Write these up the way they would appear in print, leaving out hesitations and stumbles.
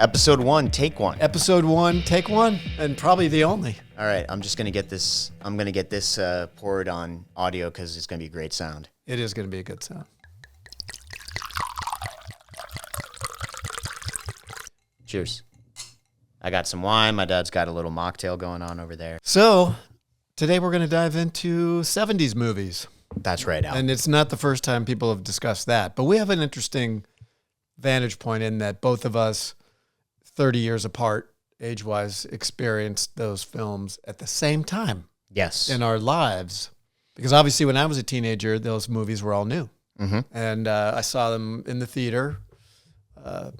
Episode 1, take one. Episode 1, take one, and probably the only. All right, I'm just gonna get this. I'm gonna get this poured on audio because it's gonna be great sound. It is going to be a good sound. Cheers. I got some wine. My dad's got a little mocktail going on over there. So, today we're going to dive into 70s movies. That's right, Al. And it's not the first time people have discussed that, but we have an interesting vantage point in that both of us, 30 years apart, age-wise, experienced those films at the same time. Yes. In our lives. Because obviously when I was a teenager, those movies were all new. Mm-hmm. And I saw them in the theater.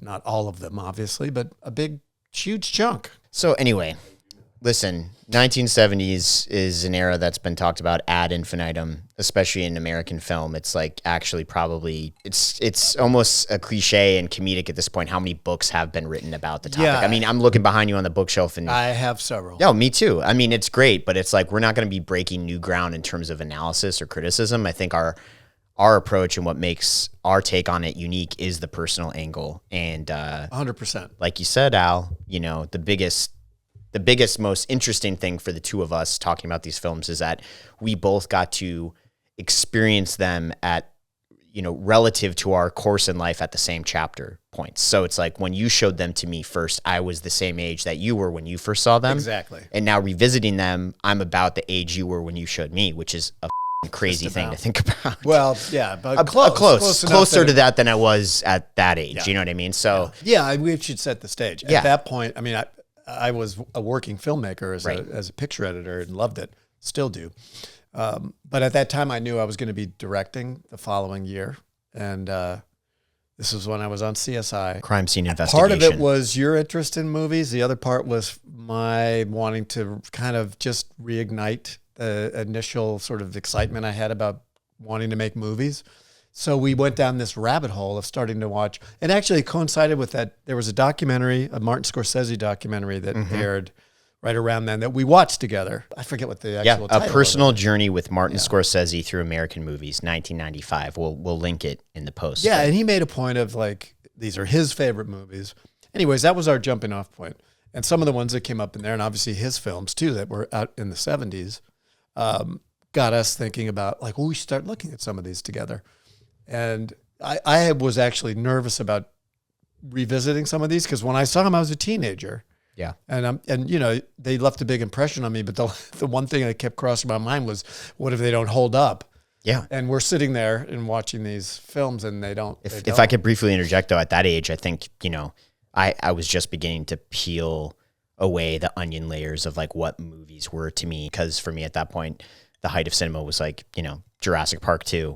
Not all of them, obviously, but a huge chunk. So anyway, listen, 1970s is an era that's been talked about ad infinitum, especially in American film. It's like actually probably, it's almost a cliche and comedic at this point how many books have been written about the topic. Yeah. I mean, I'm looking behind you on the bookshelf and... I have several. Yeah, me too. I mean, it's great, but it's like we're not going to be breaking new ground in terms of analysis or criticism. I think our approach and what makes our take on it unique is the personal angle. And 100%. like you said, Al, you know, the biggest, most interesting thing for the two of us talking about these films is that we both got to experience them at, you know, relative to our course in life at the same chapter points. So it's like when you showed them to me first, I was the same age that you were when you first saw them. Exactly. And now revisiting them, I'm about the age you were when you showed me, which is a crazy thing to think about. Well, yeah, but closer to that than I was at that age. Yeah. You know what I mean? So yeah, we should set the stage. Yeah. At that point, I mean, I was a working filmmaker as a picture editor and loved it, still do. But at that time, I knew I was going to be directing the following year, and this was when I was on CSI. Crime scene investigation. Part of it was your interest in movies. The other part was my wanting to kind of just reignite the initial sort of excitement I had about wanting to make movies. So we went down this rabbit hole of starting to watch. It actually coincided with that. There was a documentary, a Martin Scorsese documentary that aired right around then that we watched together. I forget what the actual title A Personal Journey with Martin Scorsese through American Movies, 1995. We'll link it in the post. Yeah, and he made a point of like, these are his favorite movies. Anyways, that was our jumping off point. And some of the ones that came up in there, and obviously his films too, that were out in the 70s, got us thinking about like, well, we should start looking at some of these together. And I was actually nervous about revisiting some of these because when I saw them, I was a teenager. Yeah. And you know, they left a big impression on me, but the one thing that kept crossing my mind was, what if they don't hold up? Yeah. And we're sitting there and watching these films and they don't. If I could briefly interject though, at that age, I think, you know, I was just beginning to peel away the onion layers of like what movies were to me. Because for me at that point, the height of cinema was like, you know, Jurassic Park 2,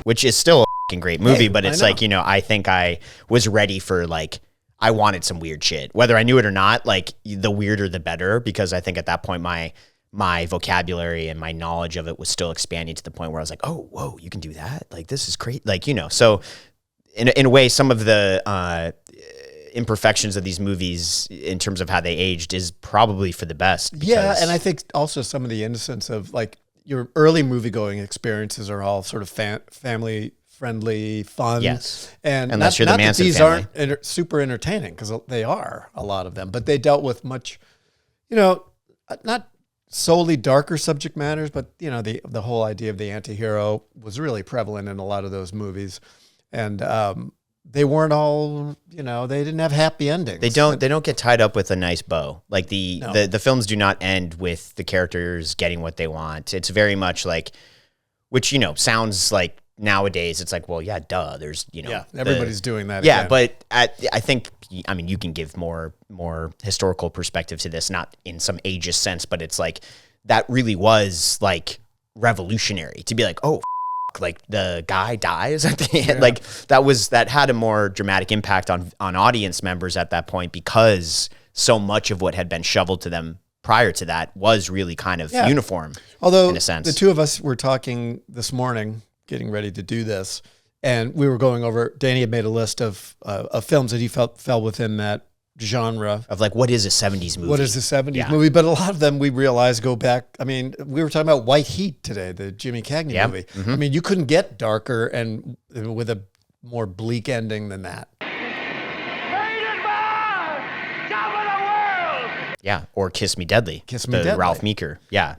which is still a fucking great movie, but it's like, you know, I think I was ready for like, I wanted some weird shit, whether I knew it or not. Like the weirder, the better, because I think at that point, my vocabulary and my knowledge of it was still expanding to the point where I was like, oh, whoa, you can do that. Like, this is great. Like, you know, so in a way, some of the, imperfections of these movies in terms of how they aged is probably for the best. Yeah. And I think also some of the innocence of like your early movie going experiences are all sort of family friendly, fun. Yes. And unless you're the Manson these family. aren't super entertaining, because they are, a lot of them, but they dealt with much, you know, not solely darker subject matters, but you know, the whole idea of the antihero was really prevalent in a lot of those movies. And they weren't all, you know, they didn't have happy endings. They don't get tied up with a nice bow. Like the films do not end with the characters getting what they want. It's very much like, which, you know, sounds like nowadays it's like, well, yeah, duh. There's, you know, everybody's doing that. Yeah. Again. But I think, I mean, you can give more historical perspective to this, not in some ageist sense, but it's like, that really was like revolutionary to be like, oh, like the guy dies at the end. Like that had a more dramatic impact on audience members at that point, because so much of what had been shoveled to them prior to that was really kind of uniform. Although in a sense, the two of us were talking this morning, getting ready to do this, and we were going over, Danny had made a list of films that he felt fell within that genre of like, what is a 70s movie? What is a 70s movie? But a lot of them we realized go back. I mean, we were talking about White Heat today, the Jimmy Cagney movie. Mm-hmm. I mean, you couldn't get darker and with a more bleak ending than that. Yeah, or Kiss Me Deadly. Kiss Me Deadly. Ralph Meeker. Yeah.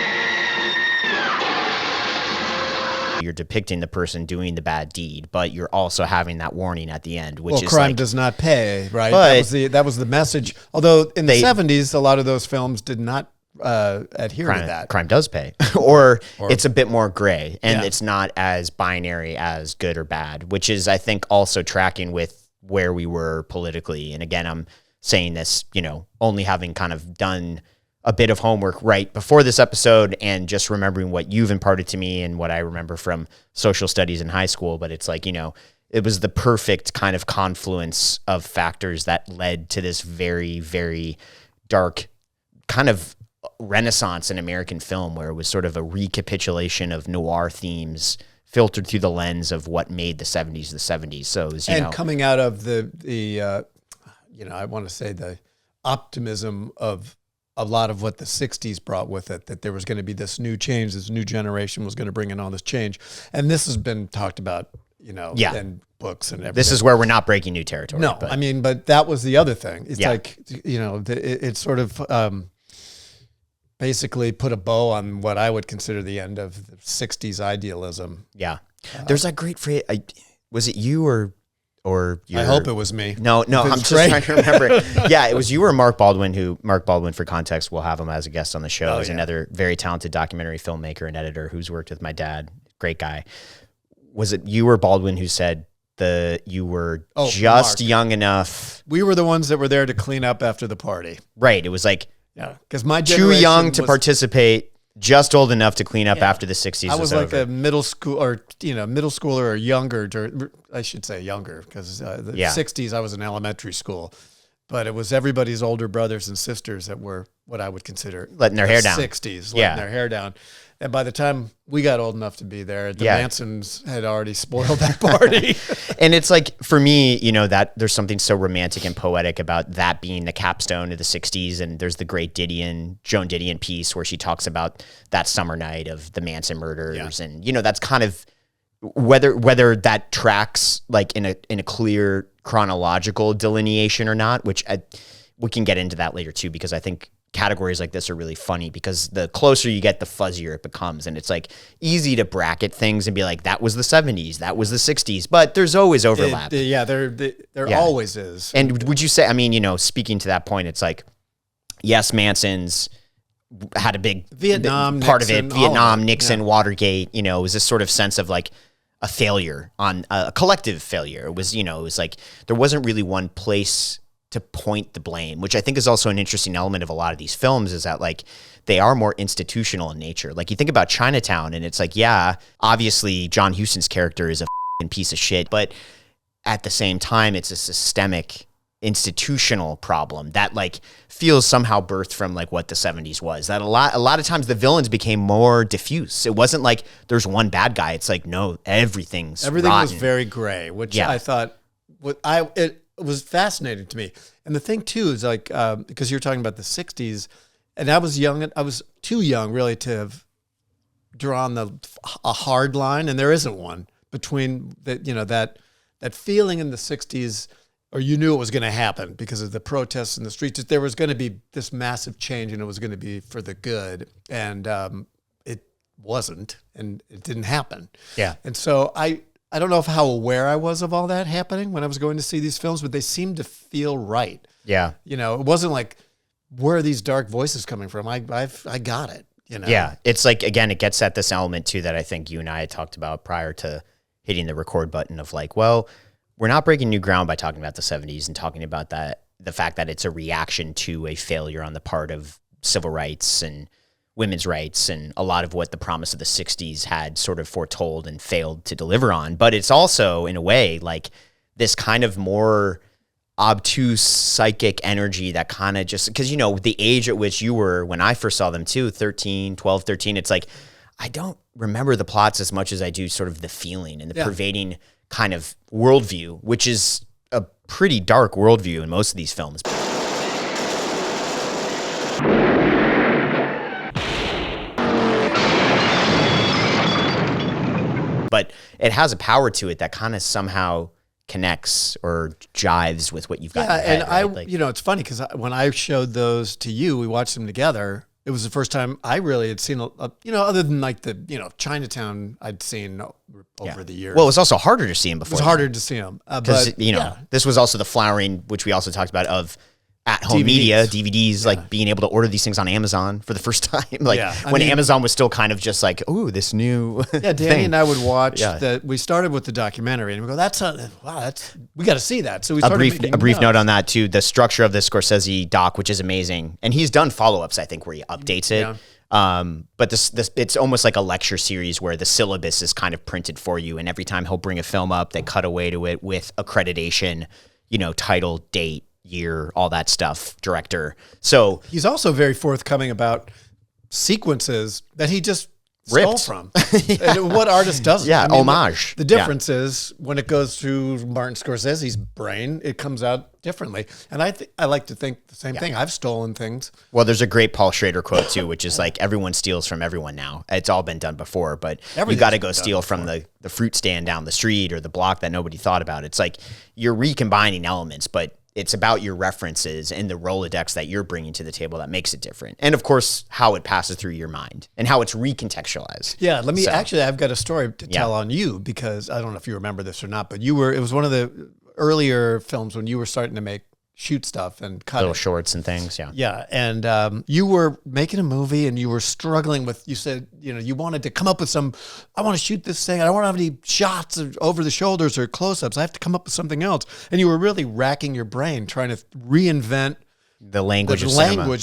You're depicting the person doing the bad deed, but you're also having that warning at the end, which is crime like, does not pay, right? But that was the message. Although in the 70s, a lot of those films did not adhere to that. Crime does pay, or it's a bit more gray, and it's not as binary as good or bad, which is, I think, also tracking with where we were politically. And again, I'm saying this, only having kind of done a bit of homework right before this episode and just remembering what you've imparted to me and what I remember from social studies in high school. But it's like, it was the perfect kind of confluence of factors that led to this very, very dark kind of renaissance in American film, where it was sort of a recapitulation of noir themes filtered through the lens of what made the 70s the 70s. So it was, coming out of the I want to say the optimism of a lot of what the 60s brought with it, that there was going to be this new change, this new generation was going to bring in all this change. And this has been talked about, in books and everything. This is where we're not breaking new territory. No, but that was the other thing. It's like, it sort of basically put a bow on what I would consider the end of the 60s idealism. Yeah. There's that great phrase. Was it you or I hope it was me. No, I'm just trying to remember. Yeah, it was you or Mark Baldwin, for context, we'll have him as a guest on the show. He's another very talented documentary filmmaker and editor who's worked with my dad. Great guy. Was it you or Baldwin who said you were just Mark. Young enough? We were the ones that were there to clean up after the party. Right. It was like, because my too young to participate, just old enough to clean up after the 60s. I was like a middle schooler or younger. I should say younger, because the 60s I was in elementary school, but it was everybody's older brothers and sisters that were what I would consider letting their hair down. 60s, letting their hair down. And by the time we got old enough to be there, the Mansons had already spoiled that party. And it's like, for me, that there's something so romantic and poetic about that being the capstone of the 60s. And there's the great Joan Didion piece where she talks about that summer night of the Manson murders. And, that's kind of whether that tracks like in a clear chronological delineation or not, which we can get into that later too, because I think categories like this are really funny, because the closer you get, the fuzzier it becomes. And it's like easy to bracket things and be like, that was the 70s, that was the 60s, but there's always overlap. There always is. And would you say, speaking to that point, it's like, yes, Manson's had a big Vietnam part Nixon, of it. Vietnam, Nixon, Watergate, it was this sort of sense of like a failure, on a collective failure. It was, it was like, there wasn't really one place to point the blame, which I think is also an interesting element of a lot of these films, is that like they are more institutional in nature. Like you think about Chinatown and it's like, obviously John Huston's character is a piece of shit, but at the same time, it's a systemic institutional problem that like feels somehow birthed from like what the 70s was. That a lot of times the villains became more diffuse. It wasn't like there's one bad guy. It's like, no, everything rotten. Was very gray, which I thought it was fascinating to me. And the thing too is like, because you're talking about the 60s, and I was too young really to have drawn a hard line, and there isn't one between that feeling in the 60s, or you knew it was going to happen because of the protests in the streets. There was going to be this massive change, and it was going to be for the good. And it wasn't, and it didn't happen. Yeah. And so I don't know how aware I was of all that happening when I was going to see these films, but they seemed to feel right. Yeah. It wasn't like, where are these dark voices coming from? I got it. Yeah. It's like, again, it gets at this element too that I think you and I had talked about prior to hitting the record button of like, well, we're not breaking new ground by talking about the 70s and talking about the fact that it's a reaction to a failure on the part of civil rights and women's rights and a lot of what the promise of the 60s had sort of foretold and failed to deliver on. But it's also, in a way, like this kind of more obtuse psychic energy that kind of just, because, the age at which you were when I first saw them too, 12, 13, it's like, I don't remember the plots as much as I do sort of the feeling and the pervading kind of worldview, which is a pretty dark worldview in most of these films. But it has a power to it that kind of somehow connects or jives with what you've got. Yeah, in your head, and right? Like, it's funny because when I showed those to you, we watched them together. It was the first time I really had seen, other than like the, Chinatown I'd seen over the years. well, it was also harder to see him before. It was harder to see them. Because, this was also the flowering, which we also talked about, of at-home media, DVDs, like being able to order these things on Amazon for the first time. Like when Amazon was still kind of just like, ooh, this new Danny thing. and I would watch we started with the documentary and we go, we got to see that. So we started a brief note on that too. The structure of the Scorsese doc, which is amazing. And he's done follow-ups, I think, where he updates it. Yeah. But this it's almost like a lecture series where the syllabus is kind of printed for you. And every time he'll bring a film up, they cut away to it with accreditation, title, date, year, all that stuff, director. So he's also very forthcoming about sequences that he just stole from. And what artist doesn't? Yeah, homage. The difference is when it goes through Martin Scorsese's brain, it comes out differently. And I like to think the same thing. I've stolen things. Well, there's a great Paul Schrader quote too, which is like, everyone steals from everyone now. It's all been done before, but you got to go steal from the fruit stand down the street or the block that nobody thought about. It's like you're recombining elements, but it's about your references and the Rolodex that you're bringing to the table that makes it different. And of course, how it passes through your mind and how it's recontextualized. Yeah, actually, I've got a story to tell on you, because I don't know if you remember this or not, but it was one of the earlier films when you were starting to shoot stuff and cut little shorts and things. Yeah. Yeah. And you were making a movie and you were struggling with, you said, you wanted to come up with I want to shoot this thing. I don't want to have any shots over the shoulders or close-ups. I have to come up with something else. And you were really racking your brain trying to reinvent the language of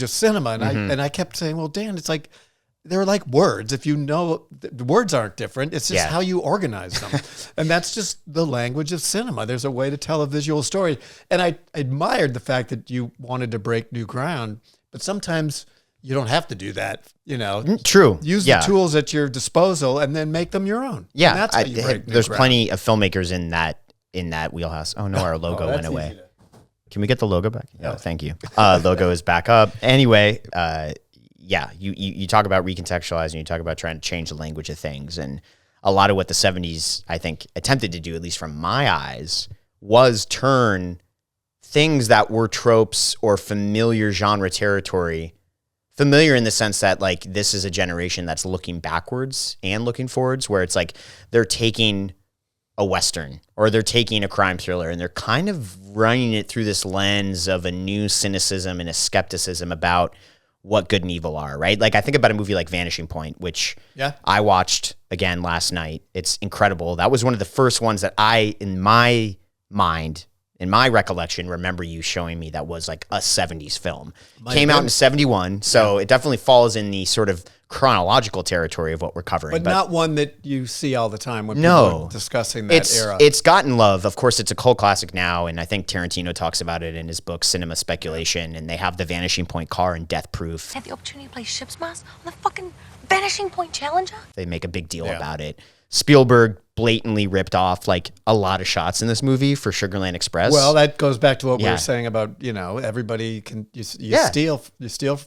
cinema. And I kept saying, well, Dan, it's like, they're like words. If the words aren't different, it's just how you organize them. And that's just the language of cinema. There's a way to tell a visual story. And I admired the fact that you wanted to break new ground, but sometimes you don't have to do that, True. Use the tools at your disposal and then make them your own. Yeah. And that's how you break new there's ground. plenty of filmmakers in that wheelhouse. Oh no, our logo went away. Can we get the logo back? Oh, thank you. Logo is back up. Anyway, you talk about recontextualizing, you talk about trying to change the language of things. And a lot of what the 70s, I think, attempted to do, at least from my eyes, was turn things that were tropes or familiar genre territory, familiar in the sense that, like, this is a generation that's looking backwards and looking forwards, where it's like they're taking a Western or they're taking a crime thriller and they're kind of running it through this lens of a new cynicism and a skepticism about what good and evil are, right? Like, I think about a movie like Vanishing Point, which I watched again last night. It's incredible. That was one of the first ones that in my mind, in my recollection, remember you showing me that was like a 70s film. Came out in 71, so it definitely falls in the sort of chronological territory of what we're covering. But not one that you see all the time when people are discussing that era. It's gotten love. Of course, it's a cult classic now, and I think Tarantino talks about it in his book, Cinema Speculation, and they have the Vanishing Point car in Death Proof. I had the opportunity to play ship's master on the fucking Vanishing Point Challenger. They make a big deal about it. Spielberg blatantly ripped off like a lot of shots in this movie for Sugarland Express. Well, that goes back to what we were saying about, everybody can steal.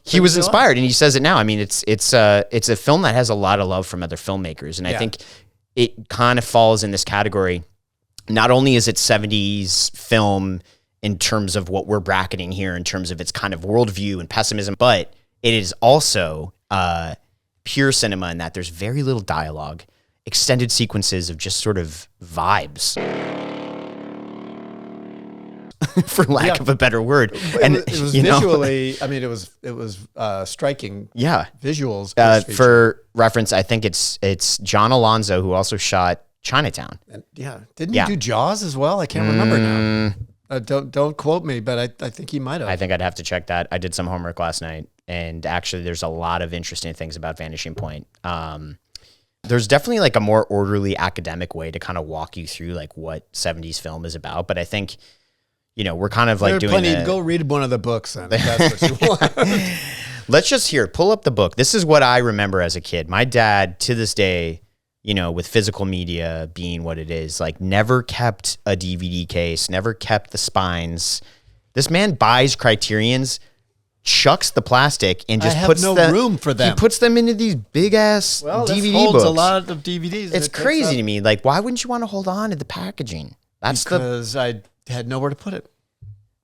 He was inspired, and he says it now. I mean, it's a film that has a lot of love from other filmmakers, and I think it kind of falls in this category. Not only is it 70s film in terms of what we're bracketing here, in terms of its kind of worldview and pessimism, but it is also pure cinema in that there's very little dialogue, extended sequences of just sort of vibes, for lack of a better word. And it was visually, I mean, it was striking. Yeah. Visuals. For reference, I think it's John Alonzo, who also shot Chinatown. And, didn't he do Jaws as well? I can't remember now. Don't quote me, but I think he might have. I think I'd have to check that. I did some homework last night, and actually there's a lot of interesting things about Vanishing Point. There's definitely like a more orderly academic way to kind of walk you through like what 70s film is about. But I think, we're kind of like doing go read one of the books then, if that's what you want. Let's just pull up the book. This is what I remember as a kid. My dad, to this day, with physical media being what it is, like never kept a DVD case, never kept the spines. This man buys Criterions, chucks the plastic, and just puts room for them. He puts them into these big ass DVD holds books. a lot of DVDs. It's crazy to me. Like, why wouldn't you want to hold on to the packaging? because I had nowhere to put it.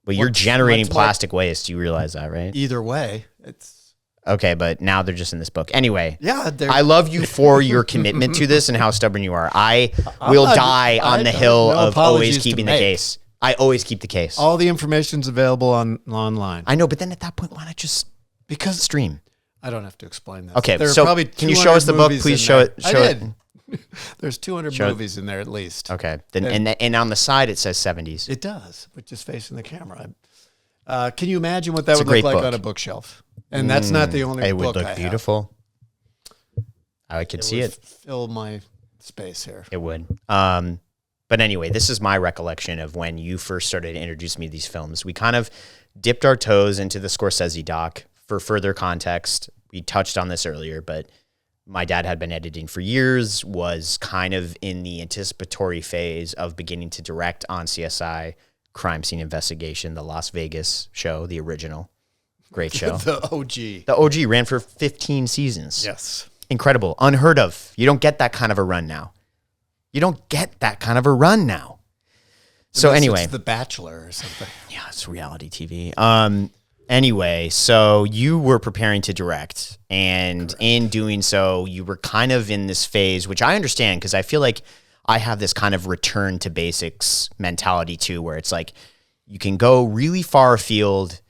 But you're generating plastic waste. You realize that, right? Either way, it's okay. But now they're just in this book. Anyway, yeah. I love you for your commitment to this and how stubborn you are. I will die on the hill of always keeping the case. I always keep the case. All the information's available online. I know, but then at that point, why not just stream? I don't have to explain this. Okay, so can you show us the book? Please show it. I did. There's 200 movies in there at least. Okay. Then and on the side it says 70s. It does, but just facing the camera. Can you imagine what that would look like on a bookshelf? And that's not the only book I have. It would look beautiful. I could see it. Fill my space here. It would. But anyway, this is my recollection of when you first started to introduce me to these films. We kind of dipped our toes into the Scorsese doc. For further context, we touched on this earlier, but my dad had been editing for years, was kind of in the anticipatory phase of beginning to direct on CSI, Crime Scene Investigation, the Las Vegas show, the original. Great show. The OG. The OG ran for 15 seasons. Yes. Incredible. Unheard of. You don't get that kind of a run now. So anyway. It's The Bachelor or something. Yeah, it's reality TV. Anyway, so you were preparing to direct, and correct. In doing so, you were kind of in this phase, which I understand because I feel like I have this kind of return to basics mentality too, where it's like you can go really far afield,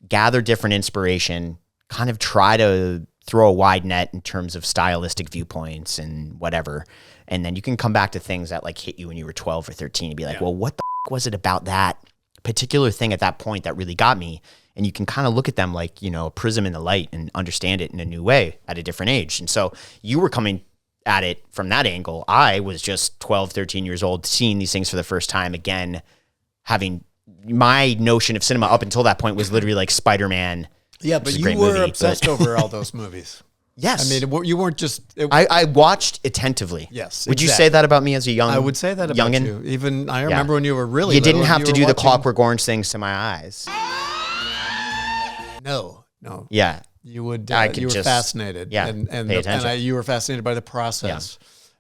gather different inspiration, kind of try to throw a wide net in terms of stylistic viewpoints and whatever. And then you can come back to things that like hit you when you were 12 or 13 and be like, well, what the was it about that particular thing at that point that really got me? And you can kind of look at them like, you know, a prism in the light and understand it in a new way at a different age. And so you were coming at it from that angle. I was just 12, 13 years old, seeing these things for the first time again, having my notion of cinema up until that point was literally like Spider-Man. Yeah, but you were obsessed over all those movies. Yes. I mean, you weren't just... I watched attentively. Yes. Would you say that about me as a young I would say that about you. Even, I remember when you were really You didn't have to do the Clockwork Orange things to my eyes. No. Yeah. You would. You were fascinated. Yeah. And you were fascinated by the process.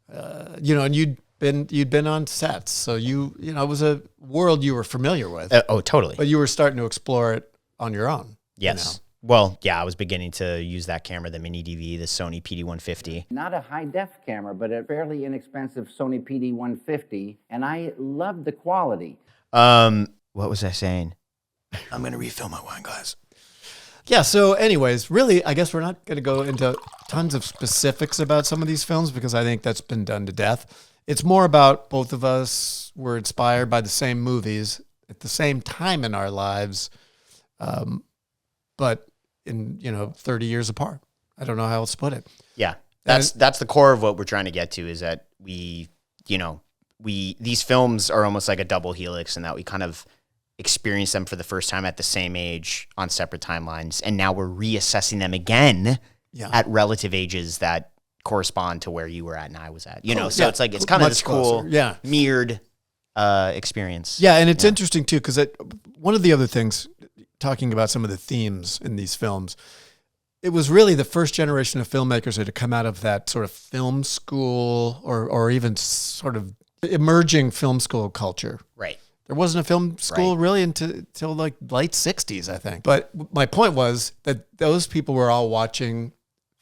Yeah. And you'd been on sets, so it was a world you were familiar with. Oh, totally. But you were starting to explore it on your own. Yes. Well, yeah, I was beginning to use that camera, the mini DV, the Sony PD-150. Not a high-def camera, but a fairly inexpensive Sony PD-150, and I loved the quality. What was I saying? I'm going to refill my wine glass. Yeah, so anyways, really, I guess we're not going to go into tons of specifics about some of these films because I think that's been done to death. It's more about both of us were inspired by the same movies at the same time in our lives, but in 30 years apart. I don't know how else to put it. Yeah, that's the core of what we're trying to get to is that these films are almost like a double helix in that we kind of experience them for the first time at the same age on separate timelines, and now we're reassessing them again at relative ages that correspond to where you were at and I was at. So it's like it's kind of this cool mirrored experience. Yeah, and it's interesting too because one of the other things, talking about some of the themes in these films, it was really the first generation of filmmakers that had come out of that sort of film school or even sort of emerging film school culture. Right. There wasn't a film school really until like late 60s, I think. But my point was that those people were all watching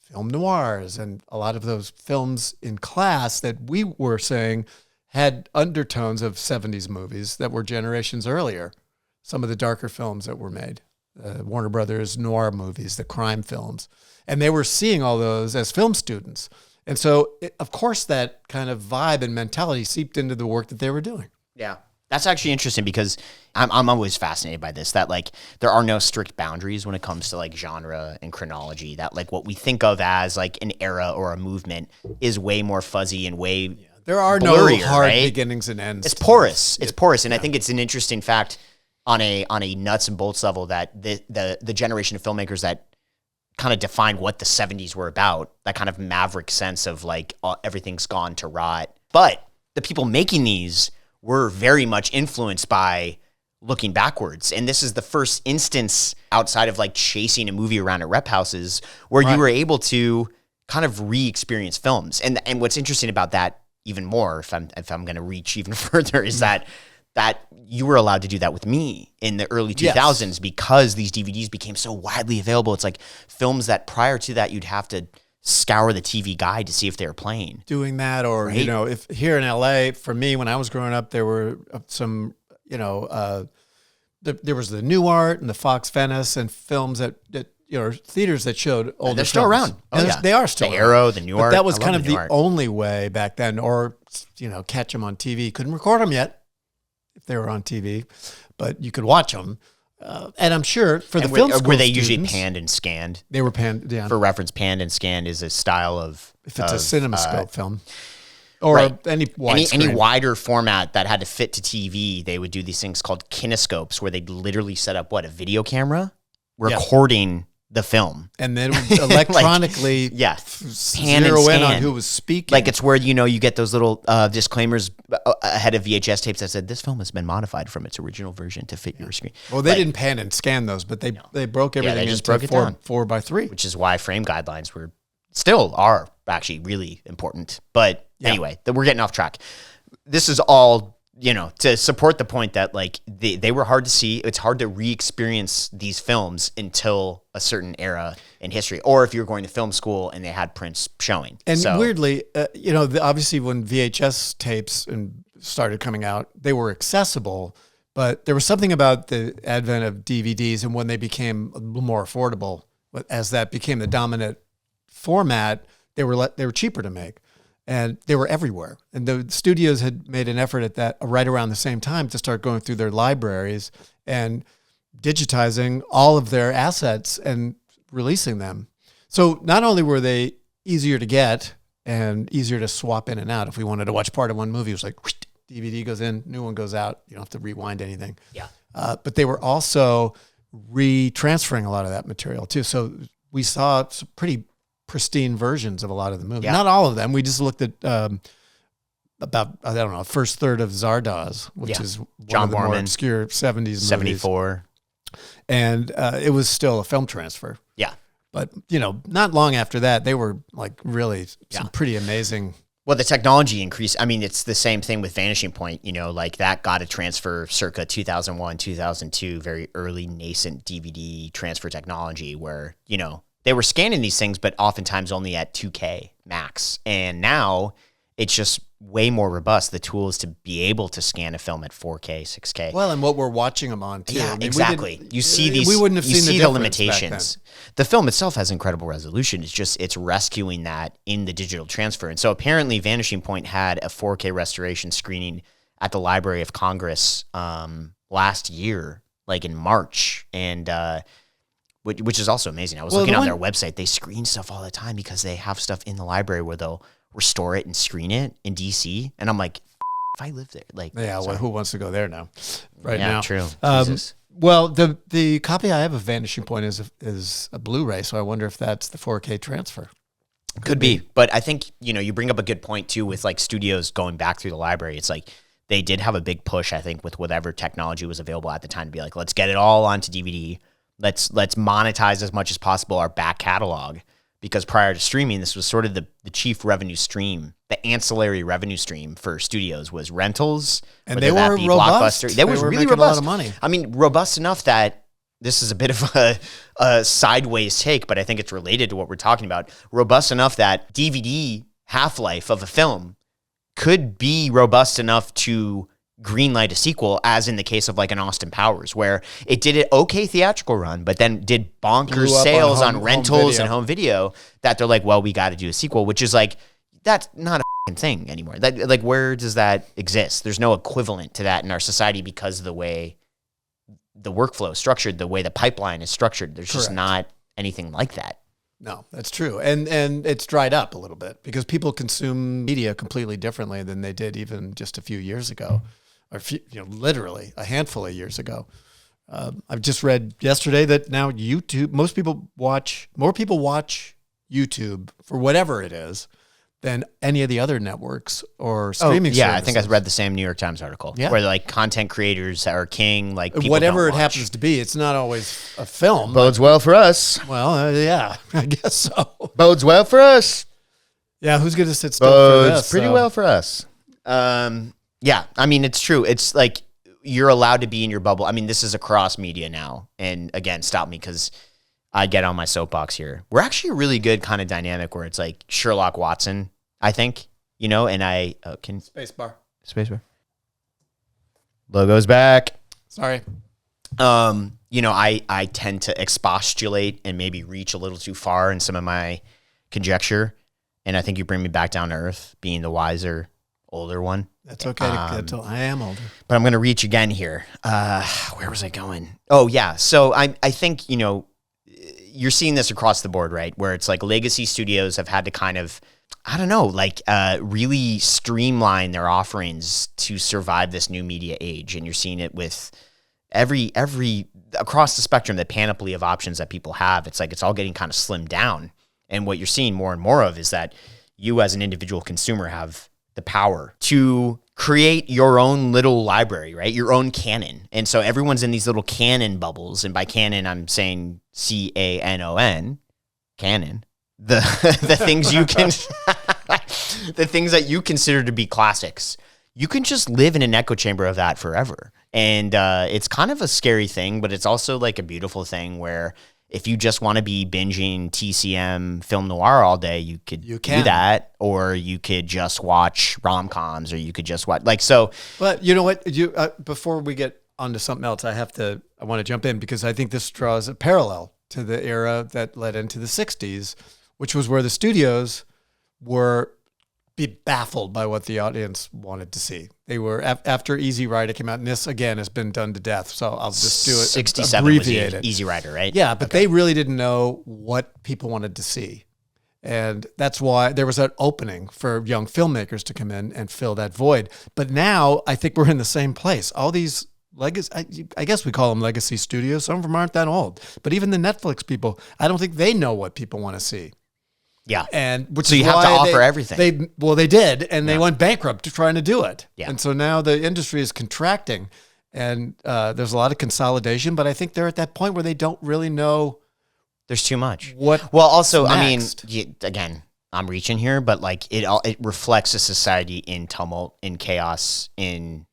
film noirs and a lot of those films in class that we were saying had undertones of 70s movies that were generations earlier. Some of the darker films that were made, Warner Brothers noir movies, the crime films. And they were seeing all those as film students. And so, of course, that kind of vibe and mentality seeped into the work that they were doing. Yeah. That's actually interesting because I'm always fascinated by this, that like there are no strict boundaries when it comes to like genre and chronology, that like what we think of as like an era or a movement is way more fuzzy and way there are blurrier, no hard right? beginnings and ends. It's porous. It's porous. And I think it's an interesting fact on a nuts and bolts level that the generation of filmmakers that kind of defined what the 70s were about, that kind of maverick sense of like everything's gone to rot. But the people making these were very much influenced by looking backwards. And this is the first instance outside of like chasing a movie around at rep houses where you were able to kind of re-experience films. And what's interesting about that even more, if I'm going to reach even further, is that that you were allowed to do that with me in the early 2000s because these DVDs became so widely available. It's like films that prior to that, you'd have to scour the TV guide to see if they were playing. Doing that, or, right? you know, if here in LA, for me, when I was growing up, there were some, you know, there was the New Art and the Fox Venice and films that you know, theaters that showed older They're still films. around. Oh, And yeah. They are still the around. Arrow, the New But Art. that was I kind love of New the Art. only way back then, or, you know, catch them on TV. Couldn't record them yet if they were on TV, but you could watch them. And I'm sure for the film school were they usually students, panned and scanned? They were panned, yeah. For reference, panned and scanned is a style of If it's a CinemaScope film. Or right. any any wider format that had to fit to TV, they would do these things called kinescopes, where they'd literally set up a video camera recording the film, and then electronically pan zero and in scan. on who was speaking. Like it's where, you know, you get those little disclaimers ahead of VHS tapes that said this film has been modified from its original version to fit your screen. Well, they didn't pan and scan those, but they broke everything they just into broke it down. 4x3, which is why frame guidelines are actually really important. But anyway, we're getting off track. This is all, you know, to support the point that like they were hard to see. It's hard to re-experience these films until a certain era in history, or if you're going to film school and they had prints showing. And so, weirdly, you know, obviously when VHS tapes started coming out, they were accessible, but there was something about the advent of DVDs and when they became a little more affordable, as that became the dominant format, they were cheaper to make. And they were everywhere. And the studios had made an effort at that right around the same time to start going through their libraries and digitizing all of their assets and releasing them. So not only were they easier to get and easier to swap in and out. If we wanted to watch part of one movie, it was like DVD goes in, new one goes out. You don't have to rewind anything. yeah. But they were also retransferring a lot of that material too. So we saw some pretty pristine versions of a lot of the movies. Yeah. Not all of them. We just looked at about, I don't know, first third of Zardoz, which is one John of the more Borman, obscure 70s movies. 74. And it was still a film transfer. Yeah. But, you know, not long after that, they were like really some pretty amazing. Well, the technology increased. I mean, it's the same thing with Vanishing Point, you know, like that got a transfer circa 2001, 2002, very early nascent DVD transfer technology where, you know, they were scanning these things, but oftentimes only at 2K max. And now it's just way more robust. The tools to be able to scan a film at 4K, 6K. Well, and what we're watching them on too. Yeah, I mean, exactly. You see these. We wouldn't have you seen see the the difference back limitations. The film itself has incredible resolution. It's just it's rescuing that in the digital transfer. And so apparently, Vanishing Point had a 4K restoration screening at the Library of Congress last year, like in March, and which is also amazing. I was looking on their website. They screen stuff all the time because they have stuff in the library where they'll restore it and screen it in DC. And I'm like, if I lived there, like, yeah, well, who wants to go there now? Right yeah, now, true. Well, the copy I have of Vanishing Point is a Blu-ray, so I wonder if that's the 4K transfer. Could be, but I think, you know, you bring up a good point too with like studios going back through the library. It's like they did have a big push, I think, with whatever technology was available at the time to be like, let's get it all onto DVD. Let's monetize as much as possible our back catalog, because prior to streaming, this was sort of the chief revenue stream, the ancillary revenue stream for studios was rentals, and they were robust. They were really robust. A lot of money. I mean, robust enough that this is a bit of a sideways take, but I think it's related to what we're talking about. Robust enough that DVD half-life of a film could be robust enough to greenlight a sequel, as in the case of like an Austin Powers, where it did an okay theatrical run, but then did bonkers sales on rentals and home video that they're like, well, we got to do a sequel, which is like, that's not a fucking thing anymore. That, like, where does that exist? There's no equivalent to that in our society because of the way the workflow is structured, the way the pipeline is structured. There's just not anything like that. No, that's true. And it's dried up a little bit because people consume media completely differently than they did even just a few years ago. Or literally a handful of years ago. I've just read yesterday that now YouTube, more people watch YouTube for whatever it is than any of the other networks or streaming services. I think I read the same New York Times article where like content creators are king, like people whatever don't it happens to be. It's not always a film. Bodes well for us. Well, yeah, I guess so. Bodes well for us. Yeah, who's going to sit still for this? Pretty well for us. Yeah, I mean, it's true. It's like you're allowed to be in your bubble. I mean, this is across media now. And again, stop me because I get on my soapbox here. We're actually a really good kind of dynamic where it's like Sherlock Watson, I think, you know, and I can Spacebar. Logo's back. Sorry. You know, I tend to expostulate and maybe reach a little too far in some of my conjecture. And I think you bring me back down to earth, being the wiser, older one. That's okay. I am older. But I'm going to reach again here. Where was I going? Oh, yeah. So I think, you know, you're seeing this across the board, right? Where it's like legacy studios have had to kind of, I don't know, like really streamline their offerings to survive this new media age. And you're seeing it with every across the spectrum, the panoply of options that people have. It's like it's all getting kind of slimmed down. And what you're seeing more and more of is that you as an individual consumer have the power to create your own little library, right? Your own canon. And so everyone's in these little canon bubbles. And by canon, I'm saying CANON, canon. The things you can, the things that you consider to be classics. You can just live in an echo chamber of that forever. And it's kind of a scary thing, but it's also like a beautiful thing where if you just want to be binging TCM film noir all day, you could do that, or you could just watch rom-coms, or you could just watch so. But you know what? Before we get onto something else, I want to jump in because I think this draws a parallel to the era that led into the 60s, which was where the studios were baffled by what the audience wanted to see. They were after Easy Rider came out, and this again has been done to death. So I'll just do it. 67 abbreviate was it. Easy Rider, right? Yeah, but they really didn't know what people wanted to see, and that's why there was that opening for young filmmakers to come in and fill that void. But now I think we're in the same place. All these legacy, I guess we call them legacy studios. Some of them aren't that old, but even the Netflix people, I don't think they know what people want to see. Yeah. And which so is you have to offer everything. They did, and they went bankrupt trying to do it. Yeah. And so now the industry is contracting, and there's a lot of consolidation, but I think they're at that point where they don't really know. There's too much. Well, also, next. I mean, again, I'm reaching here, but like it reflects a society in tumult, in chaos, in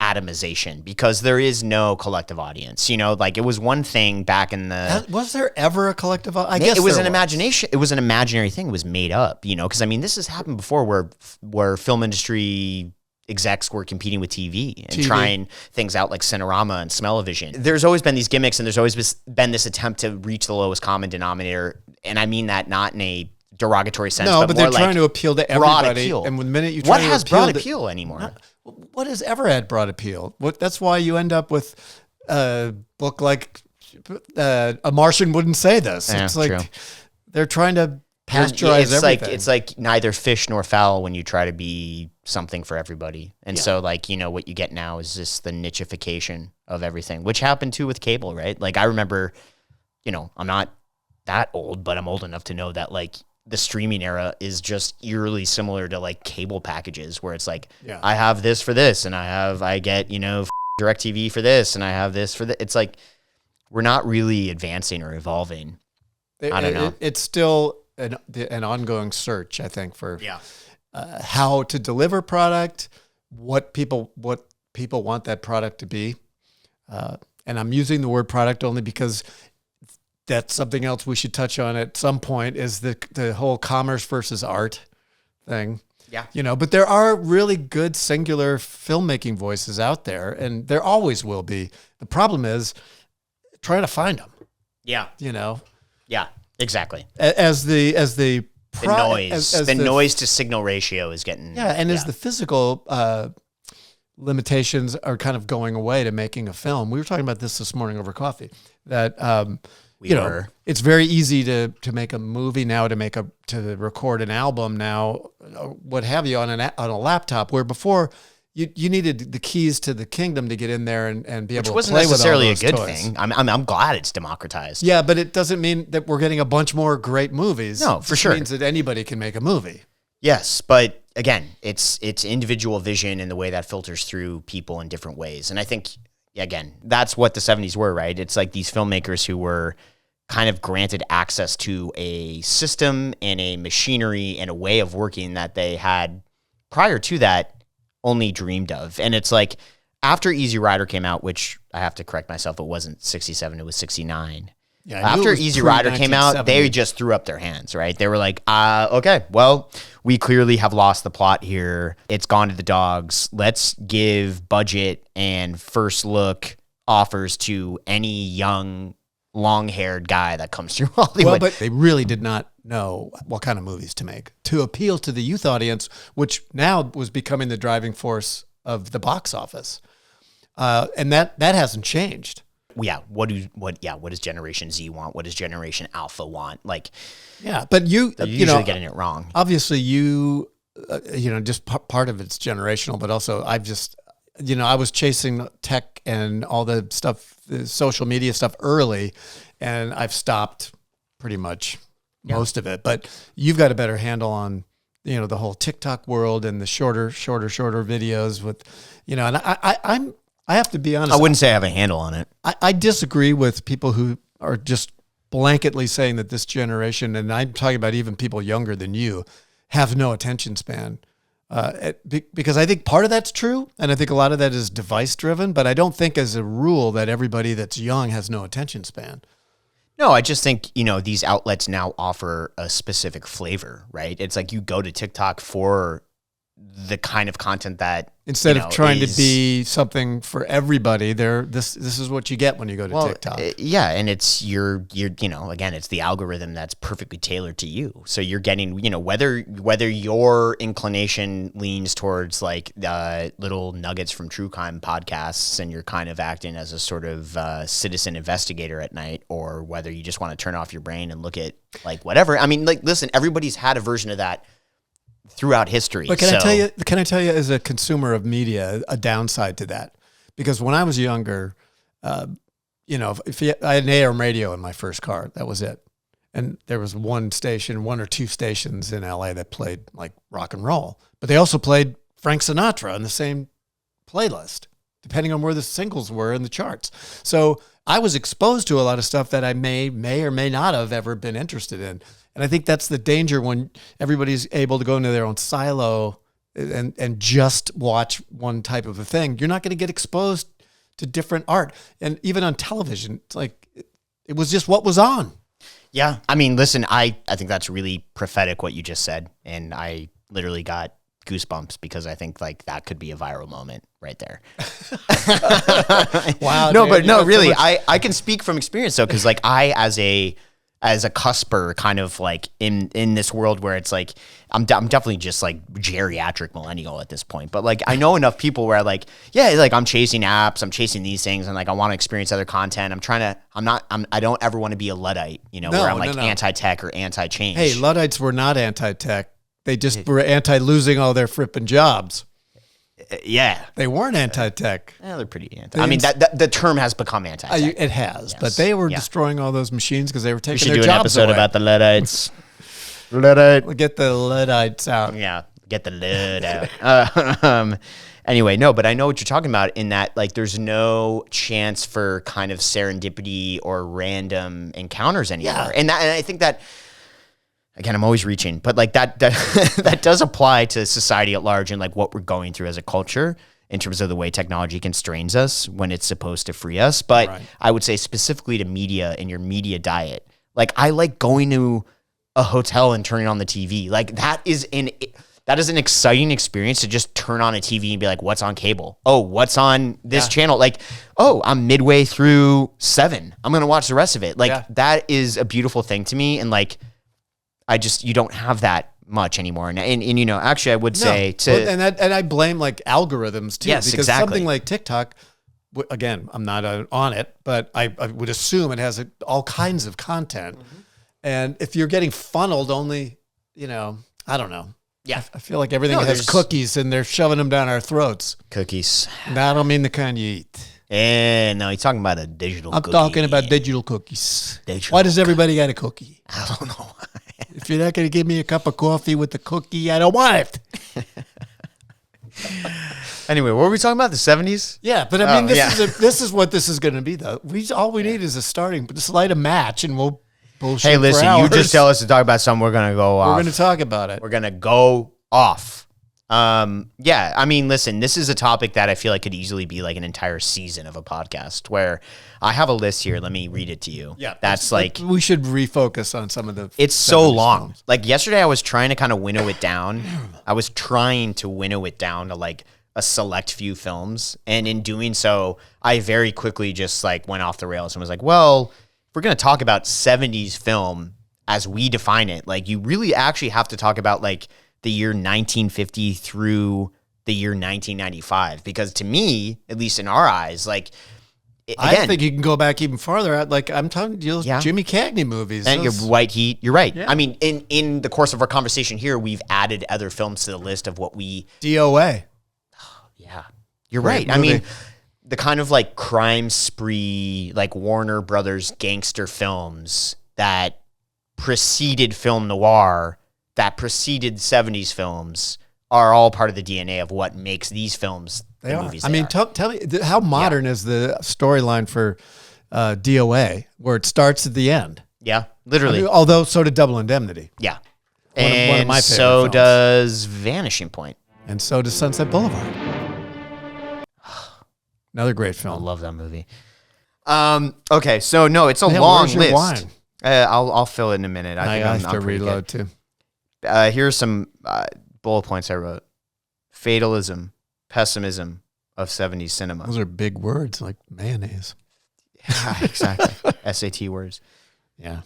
atomization, because there is no collective audience. You know, like it was one thing back in the. Was there ever a collective? I guess it was an imagination. It was an imaginary thing. It was made up. You know, because I mean, this has happened before, where film industry execs were competing with TV and trying things out like Cinerama and Smell-O-Vision. There's always been these gimmicks, and there's always been this attempt to reach the lowest common denominator. And I mean that not in a derogatory sense, but they're more trying to appeal to everybody. Appeal. And the minute you what has broad appeal anymore? What has ever had broad appeal? That's why you end up with a book like A Martian Wouldn't Say This. Yeah, it's like true. They're trying to pasteurize everything. It's like neither fish nor fowl when you try to be something for everybody. And so like, you know, what you get now is just the nichification of everything, which happened too with cable, right? Like I remember, you know, I'm not that old, but I'm old enough to know that like the streaming era is just eerily similar to like cable packages where it's like, I have this for this, and I get, you know, DirecTV for this, and I have this for that. It's like, we're not really advancing or evolving. I don't know. It's still an ongoing search, I think, for how to deliver product, what people want that product to be. And I'm using the word product only because that's something else we should touch on at some point, is the whole commerce versus art thing. Yeah. You know, but there are really good singular filmmaking voices out there, and there always will be. The problem is trying to find them. Yeah. You know? Yeah, exactly. As the noise, the noise to signal ratio is getting. Yeah. And as the physical, limitations are kind of going away to making a film. We were talking about this morning over coffee, that, it's very easy to make a movie now, to record an album now, what have you, on a laptop, where before you needed the keys to the kingdom to get in there and be able to play with all those toys. Which wasn't necessarily a good thing. I'm glad it's democratized. Yeah, but it doesn't mean that we're getting a bunch more great movies. No, for sure. It means that anybody can make a movie. Yes, but again, it's individual vision and the way that filters through people in different ways. And I think, again, that's what the 70s were, right? It's like these filmmakers who were kind of granted access to a system and a machinery and a way of working that they had prior to that only dreamed of. And it's like, after Easy Rider came out, which I have to correct myself, it wasn't 67, it was 69. Yeah, After Easy Rider came out, they just threw up their hands, right? They were like, okay, well, we clearly have lost the plot here. It's gone to the dogs. Let's give budget and first look offers to any young, long-haired guy that comes through Hollywood. Well, but they really did not know what kind of movies to make to appeal to the youth audience, which now was becoming the driving force of the box office. And that hasn't changed. Yeah, what does Generation Z want? What does Generation Alpha want? Like, yeah, but you're usually getting it wrong. Obviously, just part of it's generational, but also I was chasing tech and all the stuff, the social media stuff early, and I've stopped pretty much most of it. But you've got a better handle on, the whole TikTok world and the shorter videos with, and I have to be honest. I wouldn't say I have a handle on it. I disagree with people who are just blanketly saying that this generation, and I'm talking about even people younger than you, have no attention span. Because I think part of that's true, and I think a lot of that is device driven, but I don't think as a rule that everybody that's young has no attention span. No, I just think, these outlets now offer a specific flavor, right? It's like you go to TikTok for the kind of content that instead of trying to be something for everybody, this is what you get when you go to TikTok. Yeah, and it's you're again, it's the algorithm that's perfectly tailored to you. So you're getting, whether your inclination leans towards like little nuggets from true crime podcasts and you're kind of acting as a sort of citizen investigator at night, or whether you just want to turn off your brain and look at like whatever. I mean, like, listen, everybody's had a version of that throughout history. But can I tell you as a consumer of media, a downside to that? Because when I was younger, I had an AM radio in my first car, that was it. And there was one or two stations in LA that played like rock and roll, but they also played Frank Sinatra on the same playlist, depending on where the singles were in the charts. So I was exposed to a lot of stuff that I may or may not have ever been interested in. And I think that's the danger when everybody's able to go into their own silo and just watch one type of a thing. You're not going to get exposed to different art. And even on television, it's like it was just what was on. Yeah. I mean, listen, I think that's really prophetic what you just said. And I literally got goosebumps because I think like that could be a viral moment right there. Wow. No, but no, really, I can speak from experience though, because like I, as a cusper, kind of like in this world where it's like I'm definitely just like geriatric millennial at this point, but like I know enough people where like, yeah, like I'm chasing apps, I'm chasing these things, and like I want to experience other content. I don't ever want to be a Luddite, where I'm like anti-tech or anti-change. Hey, Luddites were not anti-tech. They just were anti-losing all their frippin' jobs. Yeah. They weren't anti-tech. Yeah, they're pretty anti. I mean, that the term has become anti-tech. It has, yes. But they were destroying all those machines because they were taking their jobs away. We should do an episode about the Luddites. Luddite. We'll get the Luddites out. Yeah, get the Lud out. Anyway, no, but I know what you're talking about in that, like, there's no chance for kind of serendipity or random encounters anymore. Yeah. And I think that, again, I'm always reaching, but like that does apply to society at large and like what we're going through as a culture in terms of the way technology constrains us when it's supposed to free us. But right. I would say specifically to media and your media diet, like I like going to a hotel and turning on the TV. Like that is an exciting experience to just turn on a TV and be like, what's on cable? Oh, what's on this channel? Like, oh, I'm midway through 7. I'm going to watch the rest of it. Like that is a beautiful thing to me. And like, you don't have that much anymore. And actually I would say and I blame like algorithms too, because something like TikTok, again, I'm not on it, but I would assume it has all kinds of content. Mm-hmm. And if you're getting funneled only, I don't know. Yeah. I feel like everything has cookies and they're shoving them down our throats. Cookies. No, I don't mean the kind you eat. And no, you're talking about a digital cookie. I'm talking about digital cookies. Why does everybody get a cookie? I don't know why. If you're not going to give me a cup of coffee with the cookie, I don't want it. Anyway, what were we talking about? The 70s? Yeah, but I mean, this is what this is going to be, though. All we need is a starting, just light a match, and we'll bullshit. Hey, listen, for hours. You just tell us to talk about something, we're going to go off. We're going to talk about it. We're going to go off Yeah, I mean, listen, this is a topic that I feel like could easily be like an entire season of a podcast where I have a list here. Let me read it to you. Yeah. That's like, we should refocus on some of the. it's so 70s long. films. Like yesterday I was trying to kind of winnow it down. I was trying to winnow it down to like a select few films. And in doing so, I very quickly just like went off the rails and was like, well, if we're going to talk about 70s film as we define it, like you really actually have to talk about like the year 1950 through the year 1995, because to me, at least in our eyes, like again, I think you can go back even farther. Like I'm talking those Jimmy Cagney movies. and your White Heat, you're right. Yeah. I mean, in the course of our conversation here, we've added other films to the list of what we. DOA. Yeah, you're Great right. I movie. mean, the kind of like crime spree, like Warner Brothers gangster films that preceded film noir, that preceded 70s films, are all part of the DNA of what makes these films They the are. movies. I mean, tell me how modern is the storyline for DOA, where it starts at the end? yeah, literally. I mean, although so did Double Indemnity, Yeah. One of And my favorite so films. does Vanishing Point. and so does Sunset Boulevard. Another great I film. love that movie. Okay, so no, it's a Yeah, long where's your list. wine? I'll fill it in a minute. I think have to I'm pretty reload too. good. Here's some bullet points I wrote. Fatalism, pessimism of 70s cinema. Those are big words like mayonnaise. Yeah, exactly. SAT words. Yeah.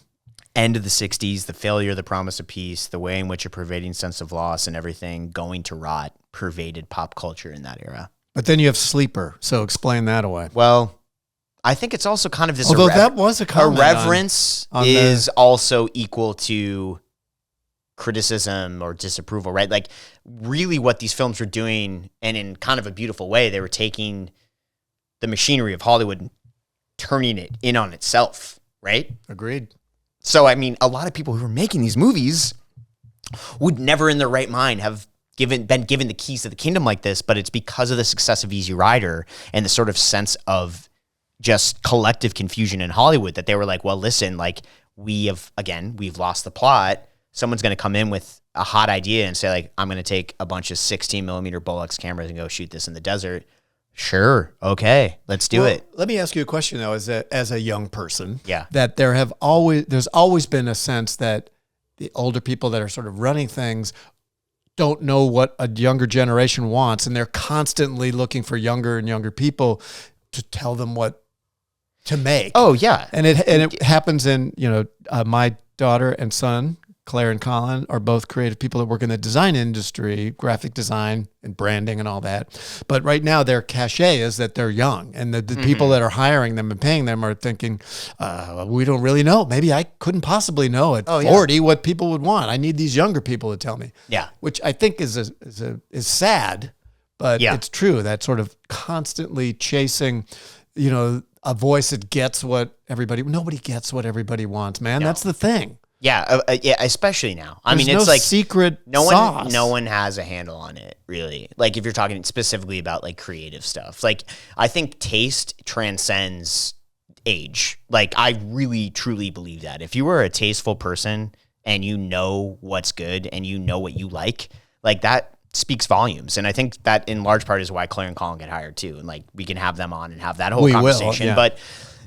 End of the 60s, the failure, the promise of peace, the way in which a pervading sense of loss and everything going to rot pervaded pop culture in that era. But then you have Sleeper. So explain that away. Well, I think it's also kind of this Although that was a comment irreverence on is also equal to criticism or disapproval, right? Like really what these films were doing, and in kind of a beautiful way, they were taking the machinery of Hollywood and turning it in on itself, right? Agreed. So, I mean, a lot of people who were making these movies would never in their right mind have been given the keys to the kingdom like this, but it's because of the success of Easy Rider and the sort of sense of just collective confusion in Hollywood that they were like, well, listen, like we've lost the plot. Someone's going to come in with a hot idea and say like, I'm going to take a bunch of 16 millimeter Bolex cameras and go shoot this in the desert. Sure. Okay. Let's do it. Let me ask you a question though, as a young person. Yeah. That there's always been a sense that the older people that are sort of running things don't know what a younger generation wants, and they're constantly looking for younger and younger people to tell them what to make. Oh yeah. And it happens in, my daughter and son, Claire and Colin, are both creative people that work in the design industry, graphic design and branding and all that. But right now their cachet is that they're young, and the people that are hiring them and paying them are thinking, we don't really know. Maybe I couldn't possibly know at 40 what people would want. I need these younger people to tell me. Yeah. Which I think is sad, but it's true. That sort of constantly chasing, a voice that gets what nobody gets what everybody wants, man. No. That's the thing. Yeah, especially now. I mean, There's it's no like secret no sauce. one has a handle on it, really. Like if you're talking specifically about like creative stuff. Like I think taste transcends age. Like I really truly believe that. If you were a tasteful person and you know what's good and you know what you like that speaks volumes. And I think that in large part is why Claire and Colin get hired too. And like we can have them on and have that whole conversation. Yeah. But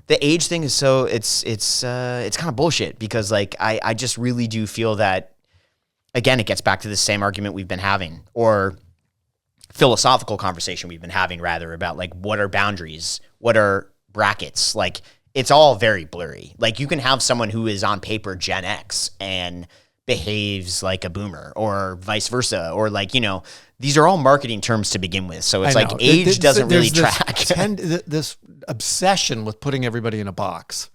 the age thing is so it's kind of bullshit, because like I just really do feel that, again, it gets back to the same argument we've been having, or philosophical conversation we've been having rather, about like what are boundaries, what are brackets. Like it's all very blurry. Like you can have someone who is on paper Gen X and behaves like a boomer, or vice versa, or like, these are all marketing terms to begin with. So it's like age doesn't really track. This obsession with putting everybody in a box.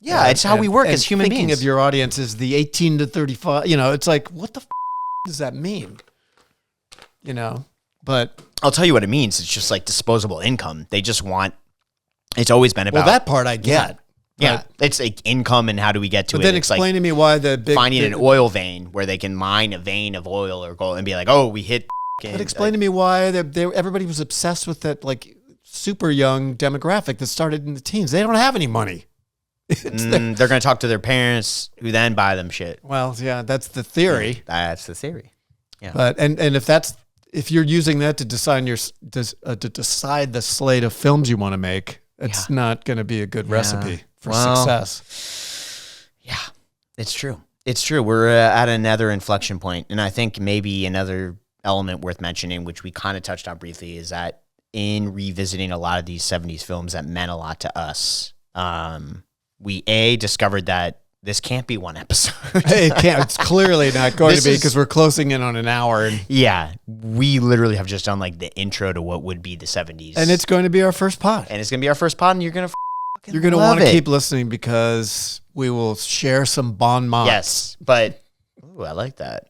Yeah, it's how we work as human beings. Thinking of your audience as the 18 to 35, it's like, what the does that mean? But I'll tell you what it means. It's just like disposable income. They just want, it's always been about. Well, that part I get. Yeah, it's like income and how do we get to it. But then it's explain like to me why finding an oil vein where they can mine a vein of oil or gold and be like, oh, we hit. But explain to me why everybody was obsessed with that like super young demographic that started in the teens. They don't have any money. They're going to talk to their parents, who then buy them shit. Well, yeah, that's the theory. That's the theory. Yeah. But and if that's if you're using that to decide to decide the slate of films you want to make, it's not going to be a good recipe for success. Yeah, it's true. It's true. We're at another inflection point, and I think maybe another element worth mentioning, which we kind of touched on briefly, is that in revisiting a lot of these 70s films that meant a lot to us, we discovered that this can't be one episode. It can't. It's clearly not going to be because we're closing in on an hour. And we literally have just done like the intro to what would be the 70s. And it's going to be our first pod. And you're going to want to keep listening because we will share some bon mots. Yes, but I like that.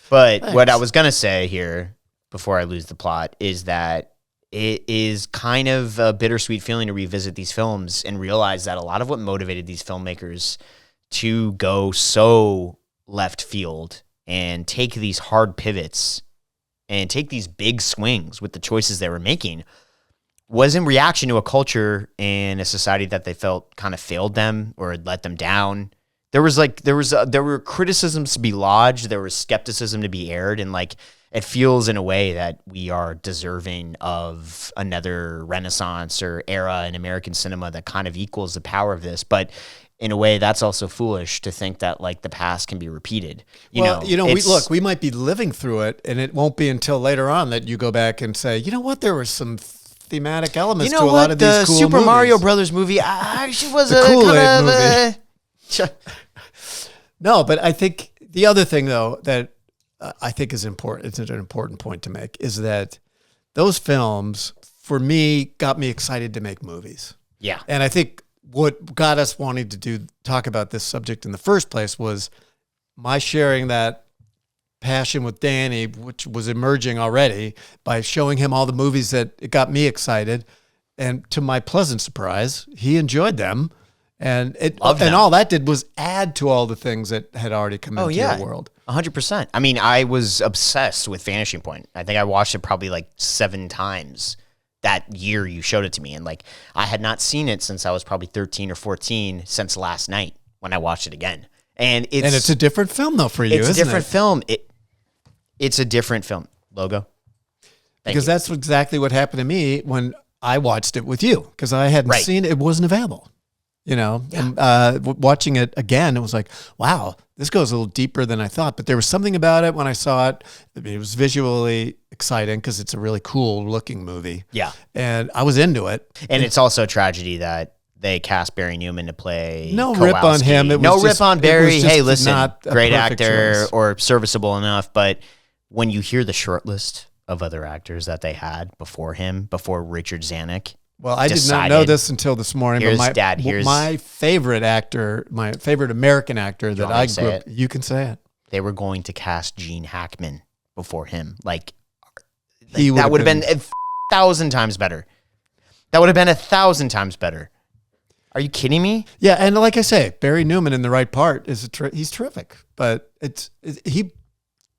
But what I was going to say here before I lose the plot is that it is kind of a bittersweet feeling to revisit these films and realize that a lot of what motivated these filmmakers to go so left field and take these hard pivots and take these big swings with the choices they were making was in reaction to a culture and a society that they felt kind of failed them or had let them down. There were criticisms to be lodged. There was skepticism to be aired. And like, it feels in a way that we are deserving of another renaissance or era in American cinema that kind of equals the power of this. But in a way, that's also foolish to think that like the past can be repeated. We might be living through it, and it won't be until later on that you go back and say, you know what, there were some thematic elements to a lot of these cool Super movies. Mario Brothers movie actually was the a Kool-Aid movie. No, but I think the other thing though that I think is important, it's an important point to make, is that those films for me got me excited to make movies. Yeah, and I think what got us wanting to talk about this subject in the first place was my sharing that passion with Danny, which was emerging already, by showing him all the movies that it got me excited. And to my pleasant surprise, he enjoyed them. And all that did was add to all the things that had already come into your world. 100%. I mean, I was obsessed with Vanishing Point. I think I watched it probably like 7 times that year you showed it to me. And like, I had not seen it since I was probably 13 or 14 since last night when I watched it again. And it's a different film though for you, isn't it? It's a different film. It's a different film. Logo. Because that's exactly what happened to me when I watched it with you, because I hadn't seen it. It wasn't available, and watching it again, it was like, wow, this goes a little deeper than I thought. But there was something about it when I saw it. I mean, it was visually exciting because it's a really cool looking movie. Yeah. And I was into it. And it's also a tragedy that they cast Barry Newman to play No Kowalski. rip on him. Rip on Barry. Hey, listen, not a great perfect actor choice. or serviceable enough. But when you hear the short list of other actors that they had before him, before Richard Zanuck. Well, I did not know this until this morning. Here's but Dad. My favorite actor, my favorite American actor that I grew up. You can say it. They were going to cast Gene Hackman before him. Like that would have been 1,000 times better. That would have been 1,000 times better. Are you kidding me? Yeah, and like I say, Barry Newman in the right part he's terrific. But he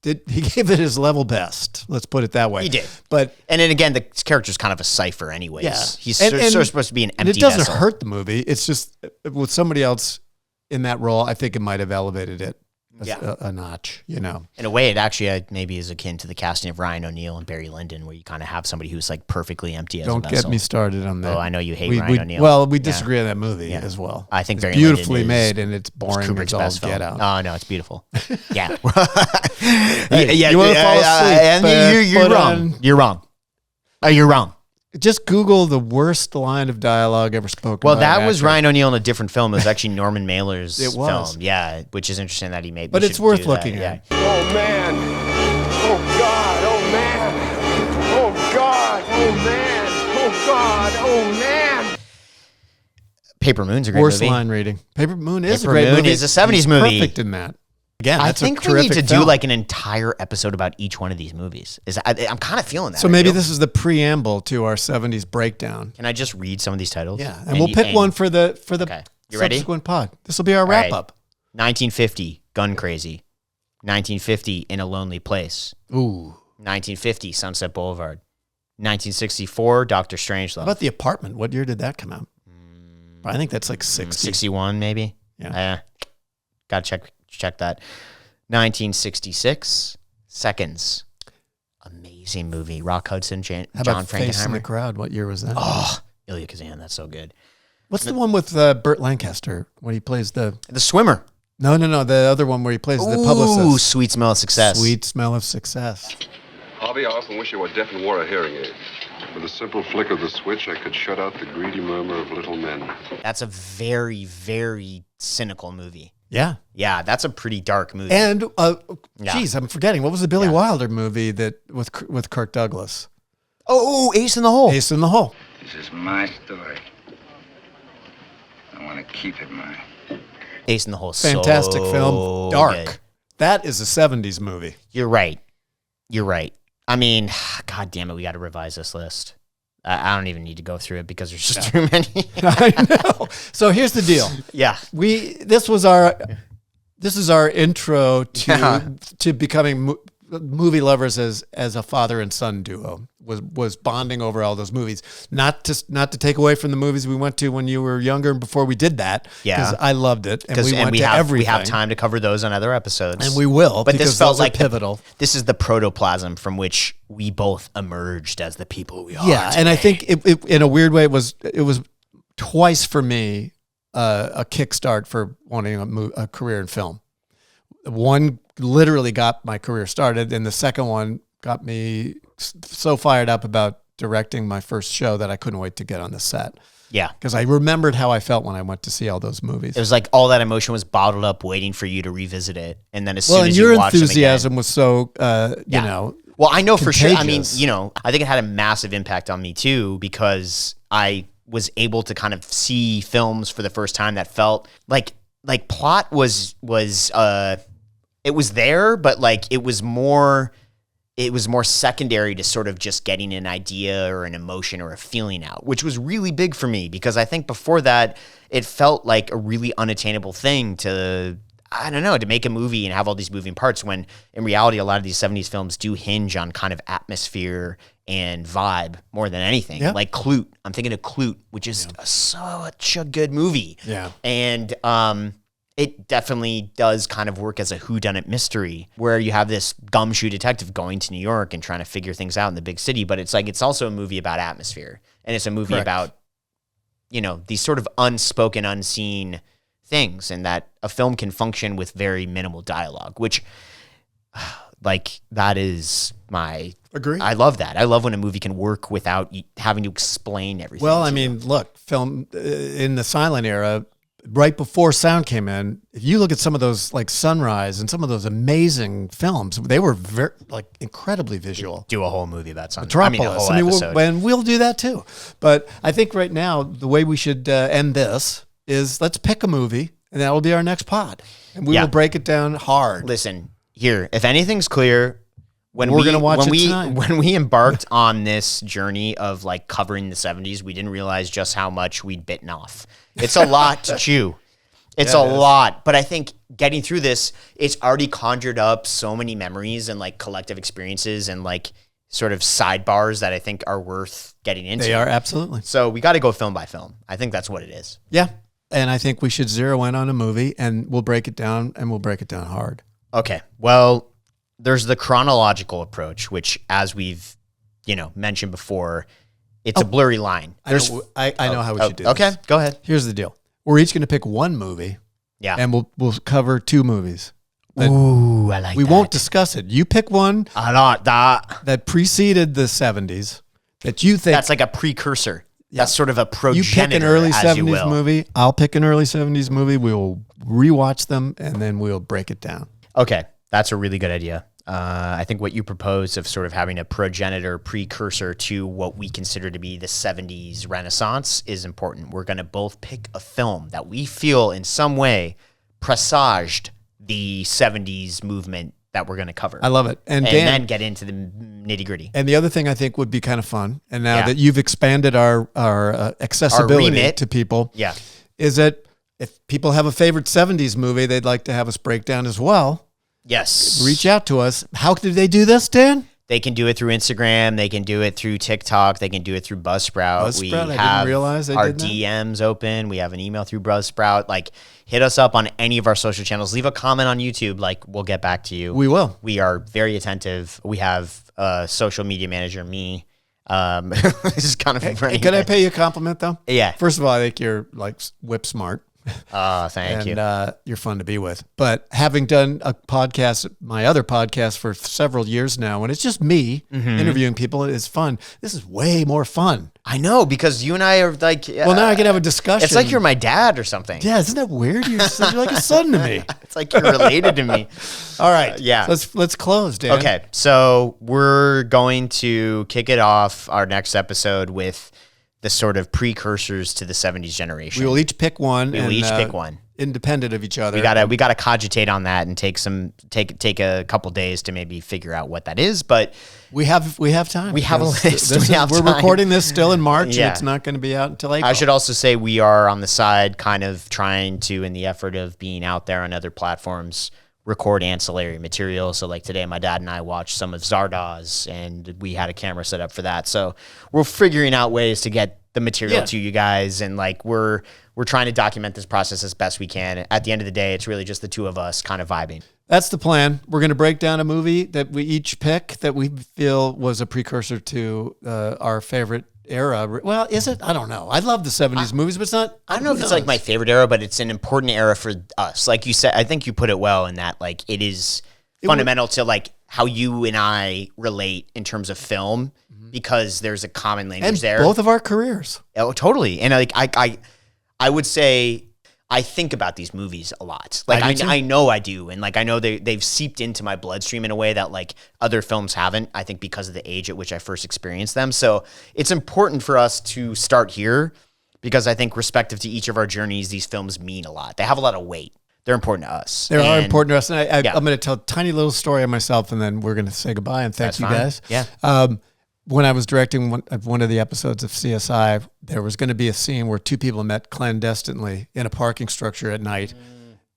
gave it his level best. Let's put it that way. He did. And then again, the character's kind of a cipher anyways. Yeah. He's supposed to be an empty vessel. It doesn't vessel. hurt the movie. It's just with somebody else in that role, I think it might have elevated it a notch, In a way, it actually maybe is akin to the casting of Ryan O'Neal and Barry Lyndon, where you kind of have somebody who's like perfectly empty as a vessel. Don't get me started on that. Oh, I know you hate Ryan O'Neal. Well, we disagree on that movie as well. I think it's Barry beautifully Lyndon made, and it's boring as all get out. Oh, no, it's beautiful. Yeah. You want to fall asleep? You're wrong. You're wrong. Oh, you're wrong. Just Google the worst line of dialogue ever spoken. Well, by that an was actor. Ryan O'Neal in a different film. It was actually Norman Mailer's It was. film. Yeah, which is interesting that he made. But it's worth looking at. Yeah. Oh, man. Oh, God. Oh, man. Oh, God. Oh, man. Oh, God. Oh, man. Paper Moon's a great Worst movie. line reading. Paper Moon is Paper a great Moon movie. is a 70s He's movie. Perfect in that. Again, I that's think a we need terrific to do film. like an entire episode about each one of these movies. I'm kind of feeling that. So maybe this is the preamble to our 70s breakdown. Can I just read some of these titles? Yeah, and we'll pick one for the Okay. You ready? subsequent pod. This will be our wrap up. 1950, Gun Crazy. 1950, In a Lonely Place. Ooh. 1950, Sunset Boulevard. 1964, Doctor Strangelove. How about The Apartment? What year did that come out? I think that's like 60. 61, maybe. Yeah. Gotta check that. 1966, Seconds. Amazing movie. Rock Hudson, How John about Face in the Frankenheimer. Crowd? What year was that? Oh, Ilya Kazan, that's so good. What's the one with Burt Lancaster when he plays The Swimmer. No, the other one where he plays the Ooh, publicist. Sweet Smell of Success. Sweet Smell of Success. Hobby, I often wish I were deaf and wore a hearing aid. With a simple flick of the switch, I could shut out the greedy murmur of little men. That's a very, very cynical movie. Yeah. Yeah, that's a pretty dark movie. And, Yeah. geez, I'm forgetting. What was the Billy Wilder movie that with Kirk Douglas? Oh, Ace in the Hole. Ace in the Hole. This is my story. I want to keep it mine. Ace in the Hole. Fantastic So film. Dark. good. That is a 70s movie. You're right. I mean, God damn it, we got to revise this list. I don't even need to go through it because there's just too many. I know. So here's the deal. Yeah. This is our intro to becoming movie lovers as a father and son duo. Was bonding over all those movies. Not to take away from the movies we went to when you were younger and before we did that. Yeah. Because I loved it. And we went to have, everything. we have time to cover those on other episodes. And we will, but because this felt those are like pivotal. This is the protoplasm from which we both emerged as the people we are. Yeah, today. and I think it in a weird way it was twice for me a kickstart for wanting a career in film. One literally got my career started, and the second one got me so fired up about directing my first show that I couldn't wait to get on the set. Yeah. Because I remembered how I felt when I went to see all those movies. It was like all that emotion was bottled up waiting for you to revisit it. And then as soon and as your you watch them enthusiasm again, was so, you know. Well, I know for sure. I mean, contagious. you know, I think it had a massive impact on me too, because I was able to kind of see films for the first time that felt like plot was it was there, but like it was more secondary to sort of just getting an idea or an emotion or a feeling out, which was really big for me because I think before that it felt like a really unattainable thing to make a movie and have all these moving parts, when in reality a lot of these 70s films do hinge on kind of atmosphere and vibe more than anything. Yeah. Like Clute. I'm thinking of Clute, which is such a good movie. Yeah. And it definitely does kind of work as a whodunit mystery where you have this gumshoe detective going to New York and trying to figure things out in the big city. But it's like, it's also a movie about atmosphere, and it's a movie Correct. about, you know, these sort of unspoken, unseen things, and that a film can function with very minimal dialogue, which like that is my, Agree. I love that. I love when a movie can work without having to explain everything. Well, to I you. mean, look, film in the silent era, right before sound came in, if you look at some of those like Sunrise and some of those amazing films, they were very incredibly visual. do a whole movie about something. Metropolis. We'll do that too. But I think right now the way we should end this is let's pick a movie, and that will be our next pod, and we will break it down hard. Listen, here, if anything's clear, when We're gonna watch it tonight. when we embarked on this journey of like covering the 70s, we didn't realize just how much we'd bitten off. It's a lot to chew. It's a lot. But I think getting through this, it's already conjured up so many memories and like collective experiences and like sort of sidebars that I think are worth getting into. They are, absolutely. So we got to go film by film. I think that's what it is. Yeah. And I think we should zero in on a movie, and we'll break it down, and we'll break it down hard. Okay. Well, there's the chronological approach, which, as we've, mentioned before, it's a blurry line. I know how we should do this. Okay, go ahead. Here's the deal. We're each going to pick one movie, Yeah. and we'll cover two movies. But Ooh, I like we that. won't discuss it. You pick one I like that. that preceded the 70s that you think. That's like a precursor. That's sort of a progenitor, You pick an early as you 70s will. movie. I'll pick an early 70s movie. We will rewatch them, and then we'll break it down. Okay, that's a really good idea. I think what you propose of sort of having a progenitor precursor to what we consider to be the 70s Renaissance is important. We're going to both pick a film that we feel in some way presaged the 70s movement that we're going to cover. I love it. And Dan, then get into the nitty gritty. and the other thing I think would be kind of fun, and now Yeah. that you've expanded our accessibility remit. to people, Yeah. is that if people have a favorite 70s movie they'd like to have us break down as well, Yes. reach out to us. How do they do this, Dan? They can do it through Instagram. They can do it through TikTok. They can do it through Buzzsprout. We I didn't realize they our did that. DMs open. We have an email through Buzzsprout. Like, hit us up on any of our social channels. Leave a comment on YouTube. Like, we'll get back to you. We will. We are very attentive. We have a social media manager, me. This is kind of Hey, can I pay you a compliment though? Yeah. First of all, I think you're like whip smart. Thank you. You're fun to be with. But having done a podcast, my other podcast for several years now, and it's just me interviewing people, it's fun. This is way more fun. I know, because you and I are like... Well, now I can have a discussion. It's like you're my dad or something. Yeah, isn't that weird? You're like a son to me. It's like you're related to me. All right. Yeah. Let's close, Dan. Okay, so we're going to kick it off, our next episode, with the sort of precursors to the 70s generation. We will each pick one. We will each pick one. Independent of each other. We gotta cogitate on that and take a couple days to maybe figure out what that is. But we have time. We have a list. We're recording this still in March. Yeah. And it's not going to be out until April. I should also say we are on the side, kind of trying to, in the effort of being out there on other platforms, record ancillary material. So like today, my dad and I watched some of Zardoz, and we had a camera set up for that. So we're figuring out ways to get the material to you guys, and like we're trying to document this process as best we can. At the end of the day, it's really just the two of us kind of vibing. That's the plan. We're going to break down a movie that we each pick that we feel was a precursor to our favorite era. Well, is it? I don't know. I love the 70s movies, but it's not. I don't know if it's like my favorite era, but it's an important era for us. Like you said, I think you put it well in that, like, it is fundamental to like how you and I relate in terms of film, because there's a common language and there. Both of our careers. Oh, totally. And like I would say I think about these movies a lot. Like I know I do, and like I know they've seeped into my bloodstream in a way that like other films haven't. I think because of the age at which I first experienced them. So it's important for us to start here, because I think respective to each of our journeys, these films mean a lot. They have a lot of weight. They're important to us. They are important to us. And yeah. I'm going to tell a tiny little story on myself, and then we're going to say goodbye and thank That's you fine. guys. Yeah. When I was directing one of the episodes of CSI, there was going to be a scene where two people met clandestinely in a parking structure at night.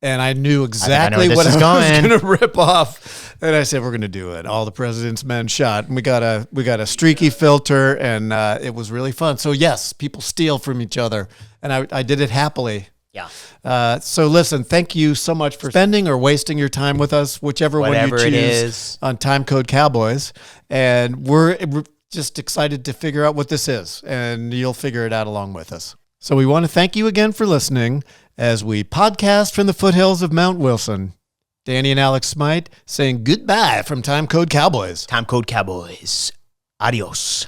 And I knew exactly what I was going to rip off. And I said, we're going to do it. All the President's Men shot. And we got a streaky filter, and it was really fun. So yes, people steal from each other. And I did it happily. Yeah. So listen, thank you so much for spending or wasting your time with us, whatever one you choose, it is, on Timecode Cowboys. And we're just excited to figure out what this is, and you'll figure it out along with us. So we want to thank you again for listening as we podcast from the foothills of Mount Wilson. Danny and Alex Smythe saying goodbye from Timecode Cowboys. Timecode Cowboys. Adios.